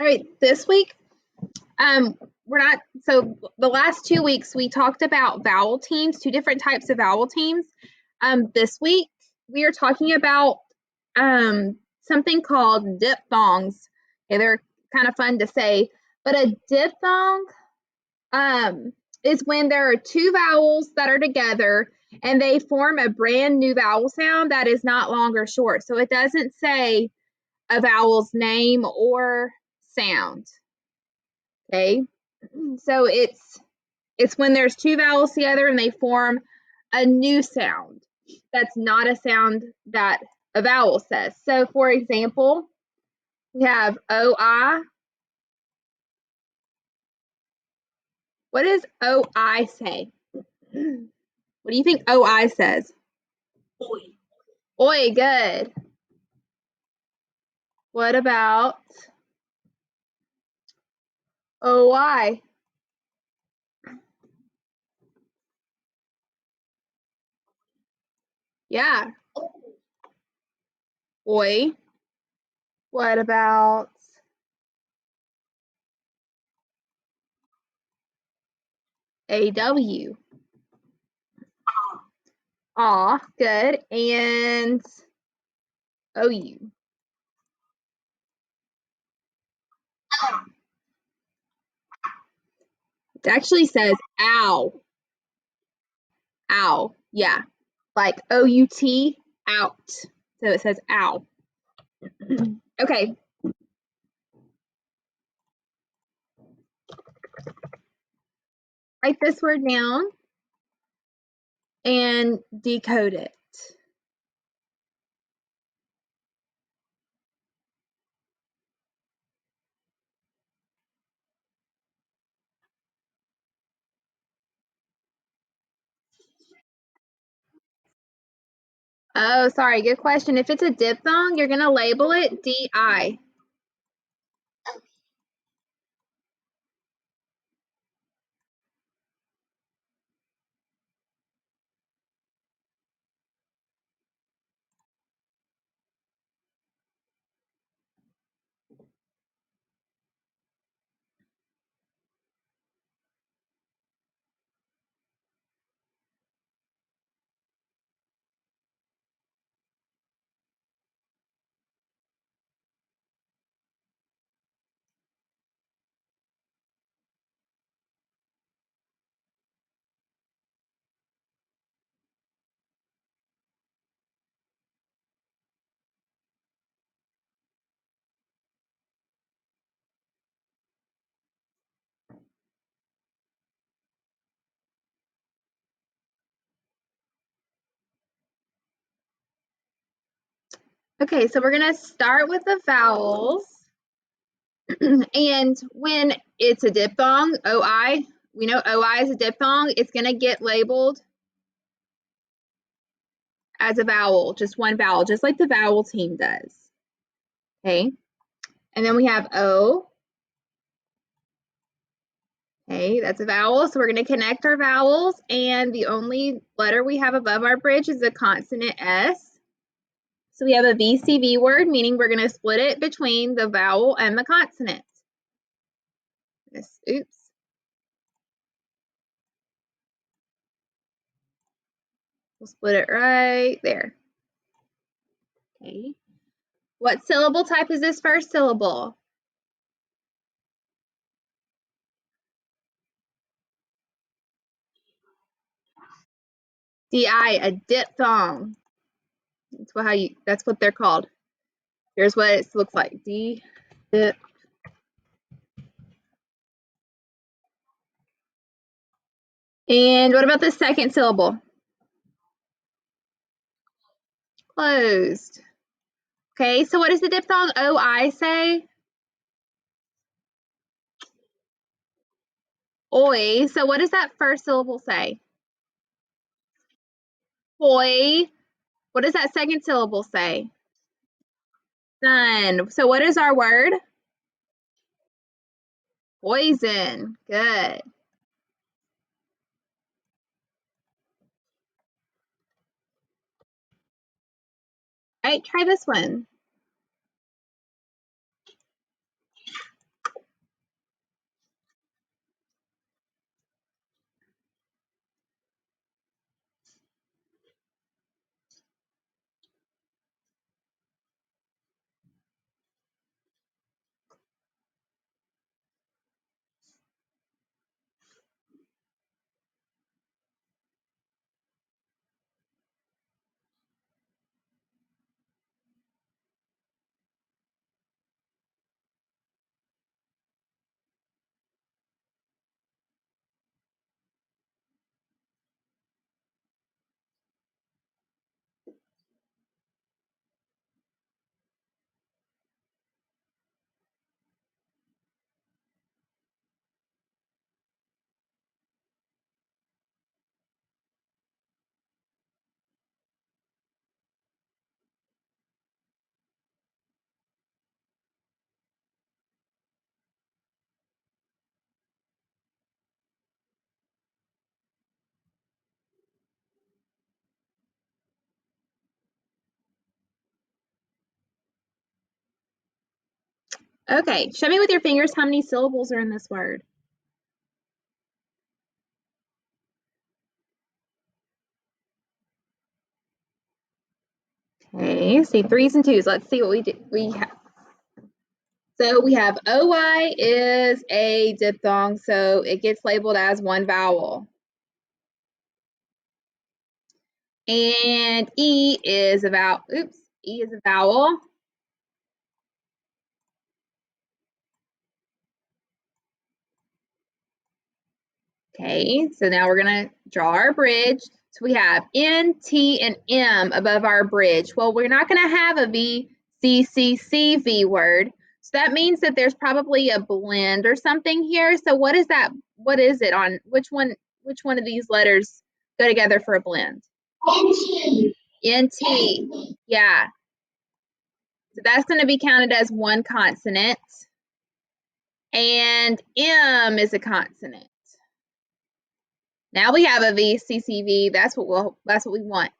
All right, this week, we're not, so the last 2 weeks we talked about vowel teams, two different types of vowel teams. This week we are talking about something called diphthongs. Okay, they're kind of fun to say, but a diphthong is when there are two vowels that are together and they form a brand new vowel sound that is not long or short. So it doesn't say a vowel's name or sound. Okay, so it's when there's two vowels together and they form a new sound that's not a sound that a vowel says. So for example, we have OI. What does OI say? What do you think OI says? Oi. Oi, good. What about OY? Yeah. Oi. What about AW? Aw, good. And OU. It actually says ow. Ow. Yeah. Like OUT, out. So it says ow. Okay. Write this word down and decode it. Oh, sorry. Good question. If it's a diphthong, you're going to label it DI. Okay, so we're going to start with the vowels. And when it's a diphthong, OI, we know OI is a diphthong, it's going to get labeled as a vowel, just one vowel, just like the vowel team does. Okay, and then we have O. Okay, that's a vowel, so we're going to connect our vowels, and the only letter we have above our bridge is the consonant S. So we have a VCV word, meaning we're going to split it between the vowel and the consonant. Oops. We'll split it right there. Okay. What syllable type is this first syllable? DI, a diphthong. That's what they're called. Here's what it looks like. D, dip. And what about the second syllable? Closed. Okay, so what does the diphthong OI say? Oi. So what does that first syllable say? Boy. What does that second syllable say? Sun. So what is our word? Poison. Good. All right, try this one. Okay, show me with your fingers how many syllables are in this word. Okay, see threes and twos. Let's see what we have. So we have OY is a diphthong, so it gets labeled as one vowel. And E is a vowel. Oops, E is a vowel. Okay, so now we're gonna draw our bridge. So we have N, T, and M above our bridge. Well, we're not gonna have a V, C, C, C, V word. So that means that there's probably a blend or something here. So what is that? What is it on which one of these letters go together for a blend? NT. NT. Yeah. So that's gonna be counted as one consonant. And M is a consonant. Now we have a VCCV. That's what we want.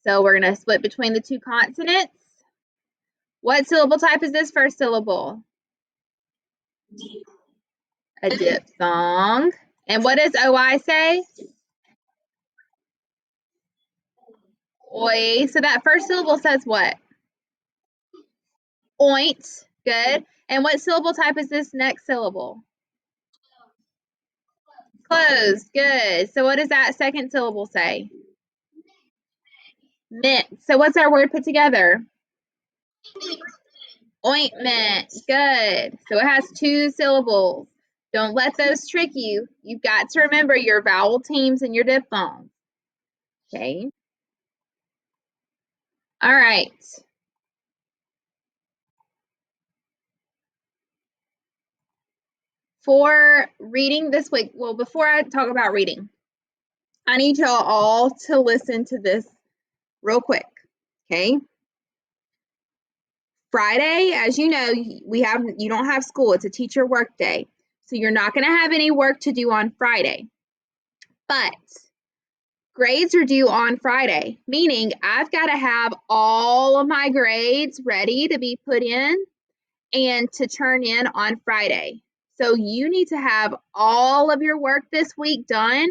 So we're going to split between the two consonants. What syllable type is this first syllable? A diphthong. And what does OI say? Oi. So that first syllable says what? Oint. Good. And what syllable type is this next syllable? Closed. Good. So what does that second syllable say? Mint. So what's our word put together? Ointment. Good. So it has two syllables. Don't let those trick you. You've got to remember your vowel teams and your diphthongs. Okay. All right. For reading this week, well, before I talk about reading, I need y'all all to listen to this real quick. Okay. Friday, as you know, you don't have school. It's a teacher work day. So you're not going to have any work to do on Friday. But grades are due on Friday, meaning I've got to have all of my grades ready to be put in and to turn in on Friday. So you need to have all of your work this week done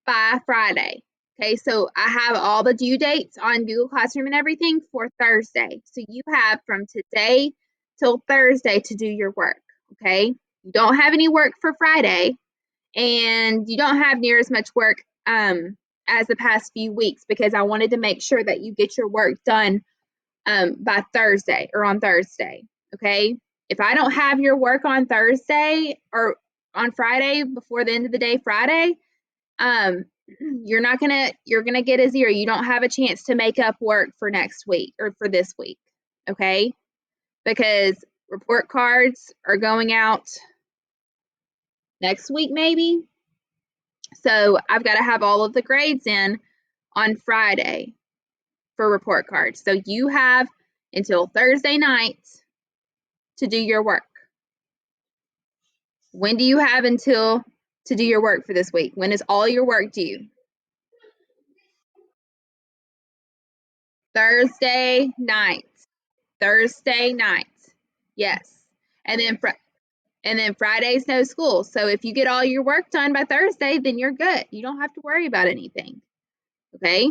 by Friday. Okay, so I have all the due dates on Google Classroom and everything for Thursday. So you have from today till Thursday to do your work. Okay, you don't have any work for Friday, and you don't have near as much work as the past few weeks because I wanted to make sure that you get your work done by Thursday or on Thursday. Okay. If I don't have your work on Thursday or on Friday before the end of the day, Friday, you're gonna get a zero. You don't have a chance to make up work for next week or for this week. Okay. Because report cards are going out next week, maybe. So I've got to have all of the grades in on Friday for report cards. So you have until Thursday night to do your work. When do you have until to do your work for this week? When is all your work due? Thursday night. Thursday night. Yes. And then Friday's no school. So if you get all your work done by Thursday, then you're good. You don't have to worry about anything. Okay?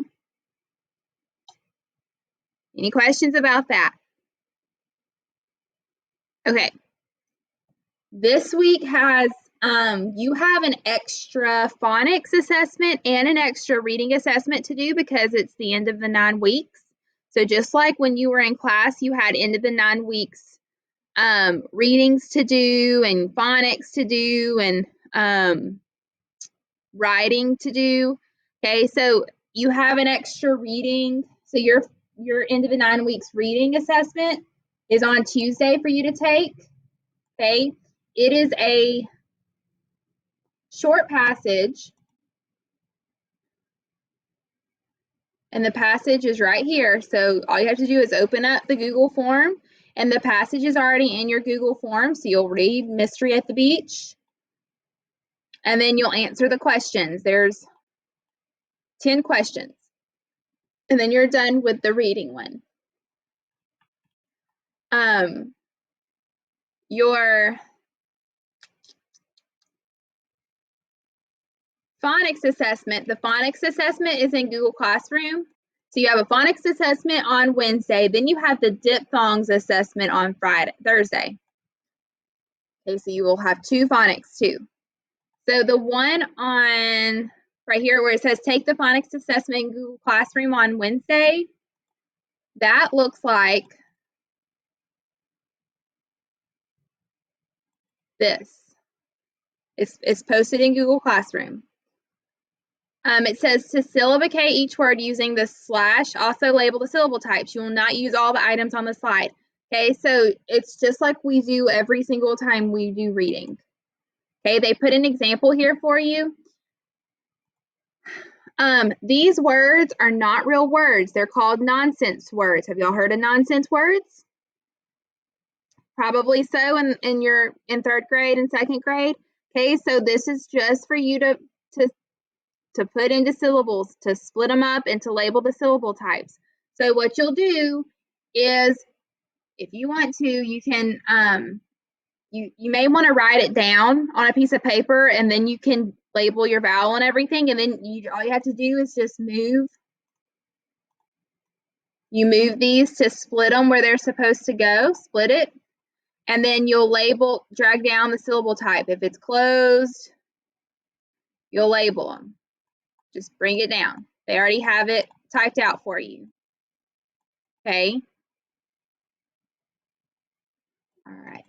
Any questions about that? Okay. This week has you have an extra phonics assessment and an extra reading assessment to do because it's the end of the 9 weeks. So just like when you were in class, you had end of the 9 weeks readings to do and phonics to do and writing to do. Okay, so you have an extra reading. So your end of the 9 weeks reading assessment is on Tuesday for you to take. Okay, it is a short passage, and the passage is right here. So all you have to do is open up the Google form, and the passage is already in your Google form. So you'll read Mystery at the Beach, and then you'll answer the questions. There's 10 questions, and then you're done with the reading one. your phonics assessment. The phonics assessment is in Google Classroom. So you have a phonics assessment on Wednesday, then you have the diphthongs assessment on Thursday. Okay, so you will have 2 phonics too. So the one on right here where it says take the phonics assessment in Google Classroom on Wednesday, that looks like this. It's posted in Google Classroom. It says to syllabicate each word using the slash, also label the syllable types. You will not use all the items on the slide. Okay, so it's just like we do every single time we do reading. Okay, they put an example here for you. These words are not real words. They're called nonsense words. Have y'all heard of nonsense words? Probably so in 3rd grade and 2nd grade. Okay, so this is just for you to put into syllables, to split them up and to label the syllable types. So what you'll do is, if you want to, you can you may want to write it down on a piece of paper, and then you can label your vowel and everything, and then all you have to do is just move these to split them where they're supposed to go, split it, and then you'll drag down the syllable type. If it's closed, you'll label them. Just bring it down. They already have it typed out for you. Okay. All right.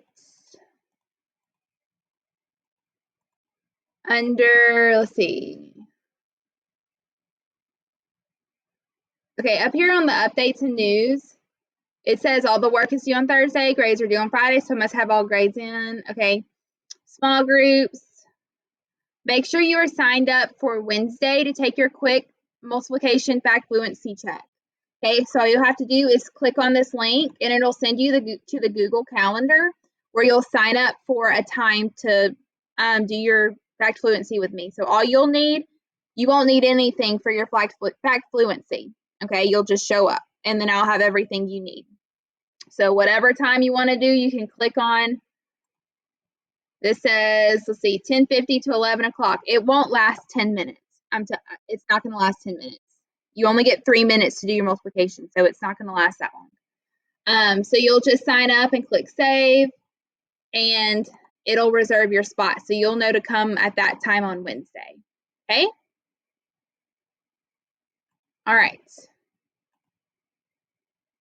Let's see. Okay, up here on the updates and news, it says all the work is due on Thursday, grades are due on Friday, so must have all grades in. Okay. Small groups. Make sure you are signed up for Wednesday to take your quick multiplication fact fluency check. Okay, so all you'll have to do is click on this link, and it'll send you to the Google Calendar, where you'll sign up for a time to do your fact fluency with me. So all you won't need anything for your fact fluency. Okay, you'll just show up, and then I'll have everything you need. So whatever time you want to do, you can click on. This says, let's see, 10:50 to 11 o'clock. It won't last 10 minutes. It's not going to last 10 minutes. You only get 3 minutes to do your multiplication, so it's not going to last that long. So you'll just sign up and click save, and it'll reserve your spot. So you'll know to come at that time on Wednesday. Okay? All right.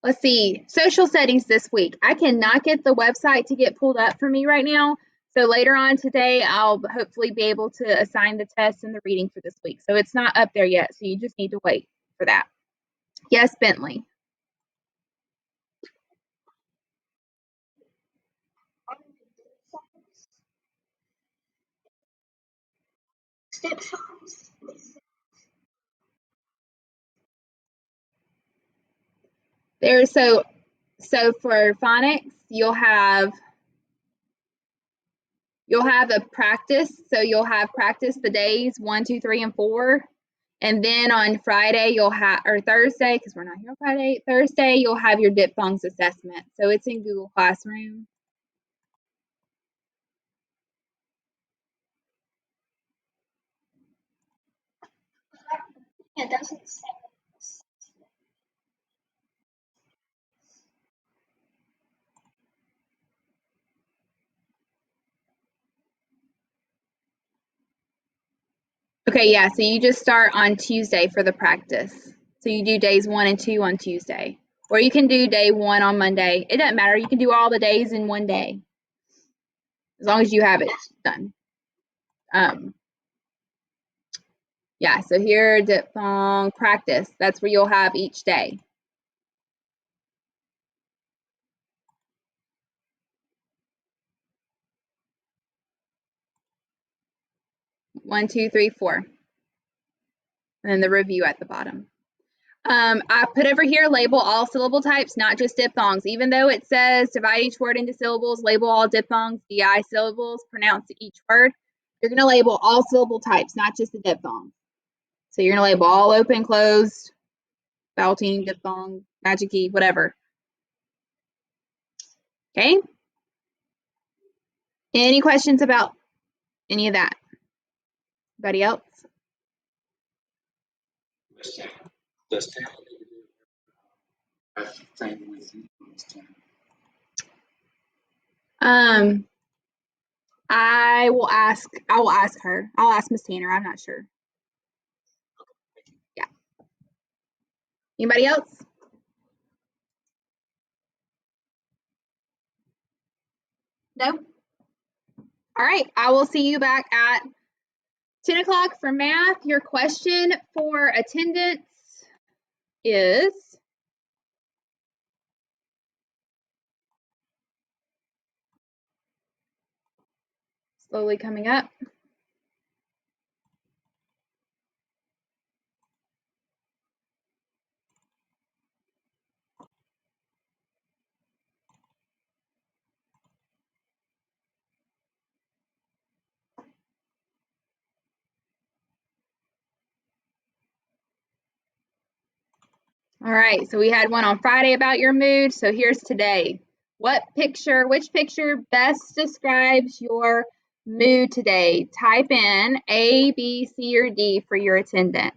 Let's see, social studies this week. I cannot get the website to get pulled up for me right now. So later on today, I'll hopefully be able to assign the tests and the reading for this week. So it's not up there yet, so you just need to wait for that. Yes, Bentley. So for phonics, you'll have a practice. So you'll have practice the days 1, 2, 3, and 4. And then on Friday, or Thursday, because we're not here on Friday, Thursday, you'll have your diphthongs assessment. So it's in Google Classroom. It doesn't say. Okay, yeah, so you just start on Tuesday for the practice. So you do days 1 and 2 on Tuesday. Or you can do day 1 on Monday. It doesn't matter. You can do all the days in one day, as long as you have it done. Yeah, so here, diphthong practice. That's where you'll have each day. One, two, three, 4. And then the review at the bottom. I put over here, label all syllable types, not just diphthongs. Even though it says divide each word into syllables, label all diphthongs, DI syllables, pronounce each word. You're going to label all syllable types, not just the diphthong. So you're going to label all open, closed, vowel team, diphthong, magic key, whatever. Okay? Any questions about any of that? Anybody else? Does Tampa need to do that thing with you on this time? I will ask her. I'll ask Miss Tanner. I'm not sure. Yeah. Anybody else? No? All right. I will see you back at 10 o'clock for math. Your question for attendance is slowly coming up. All right, so we had one on Friday about your mood. So here's today. Which picture best describes your mood today? Type in A, B, C, or D for your attendance.